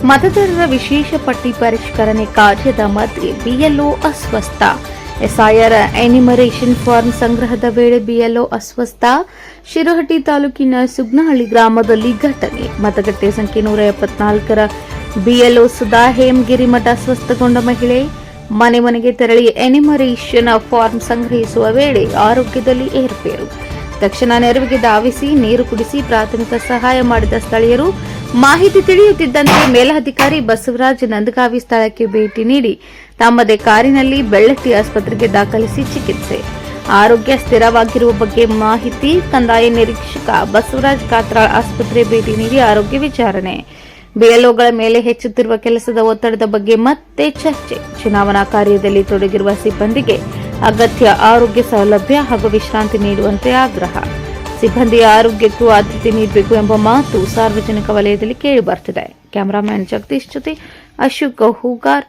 ಮತದಾರರ ವಿಶೇಷ ಪಟ್ಟಿ ಪರಿಷ್ಕರಣೆ ಕಾರ್ಯದ ಮಧ್ಯೆ ಬಿಎಲ್ಒ ಅಸ್ವಸ್ಥ. ಎಸ್ಐಆರ್ ಎನಿಮರೇಷನ್ ಫಾರ್ಮ್ ಸಂಗ್ರಹದ ವೇಳೆ ಬಿಎಲ್ಒ ಅಸ್ವಸ್ಥ. ಶಿರಹಟ್ಟಿ ತಾಲೂಕಿನ ಸುಗ್ನಹಳ್ಳಿ ಗ್ರಾಮದಲ್ಲಿ ಘಟನೆ. ಮತಗಟ್ಟೆ ಸಂಖ್ಯೆ 174ರ ಬಿಎಲ್ಒ ಸುಧಾ ಹೇಮಗಿರಿ ಮಠ ಅಸ್ವಸ್ಥಗೊಂಡ ಮಹಿಳೆ. ಮನೆ ಮನೆಗೆ ತೆರಳಿ ಎನಿಮರೇಷನ್ ಫಾರ್ಮ್ ಸಂಗ್ರಹಿಸುವ ವೇಳೆ ಆರೋಗ್ಯದಲ್ಲಿ ಏರುಪೇರು. ತಕ್ಷಣ ನೆರವಿಗೆ ಧಾವಿಸಿ ನೀರು ಕುಡಿಸಿ ಪ್ರಾಥಮಿಕ ಸಹಾಯ ಮಾಡಿದ ಸ್ಥಳೀಯರು. ಮಾಹಿತಿ ತಿಳಿಯುತ್ತಿದ್ದಂತೆ ಮೇಲಧಿಕಾರಿ ಬಸವರಾಜ್ ನಂದಗಾವಿ ಸ್ಥಳಕ್ಕೆ ಭೇಟಿ ನೀಡಿ ತಮ್ಮದೇ ಕಾರಿನಲ್ಲಿ ಬೆಳ್ಳಟ್ಟಿ ಆಸ್ಪತ್ರೆಗೆ ದಾಖಲಿಸಿ ಚಿಕಿತ್ಸೆ. ಆರೋಗ್ಯ ಸ್ಥಿರವಾಗಿರುವ ಬಗ್ಗೆ ಮಾಹಿತಿ. ಕಂದಾಯ ನಿರೀಕ್ಷಕ ಬಸವರಾಜ್ ಕಾತ್ರಾಳ್ ಆಸ್ಪತ್ರೆ ಭೇಟಿ ನೀಡಿ ಆರೋಗ್ಯ ವಿಚಾರಣೆ. ಬಿಎಲ್ಒಗಳ ಮೇಲೆ ಹೆಚ್ಚುತ್ತಿರುವ ಕೆಲಸದ ಒತ್ತಡದ ಬಗ್ಗೆ ಮತ್ತೆ ಚರ್ಚೆ. ಚುನಾವಣಾ ಕಾರ್ಯದಲ್ಲಿ ತೊಡಗಿರುವ ಸಿಬ್ಬಂದಿಗೆ ಅಗತ್ಯ ಆರೋಗ್ಯ ಸೌಲಭ್ಯ ಹಾಗೂ ವಿಶ್ರಾಂತಿ ನೀಡುವಂತೆ ಆಗ್ರಹ. ಸಿಬ್ಬಂದಿಯ ಆರೋಗ್ಯಕ್ಕೂ ಆದ್ಯತೆ ನೀಡಬೇಕು ಎಂಬ ಮಾತು ಸಾರ್ವಜನಿಕ ವಲಯದಲ್ಲಿ ಕೇಳಿಬರುತ್ತಿದೆ. ಕ್ಯಾಮರಾಮನ್ ಜಗದೀಶ್ ಜೊತೆ ಅಶೋಕ್ ಹೂಗಾರ್,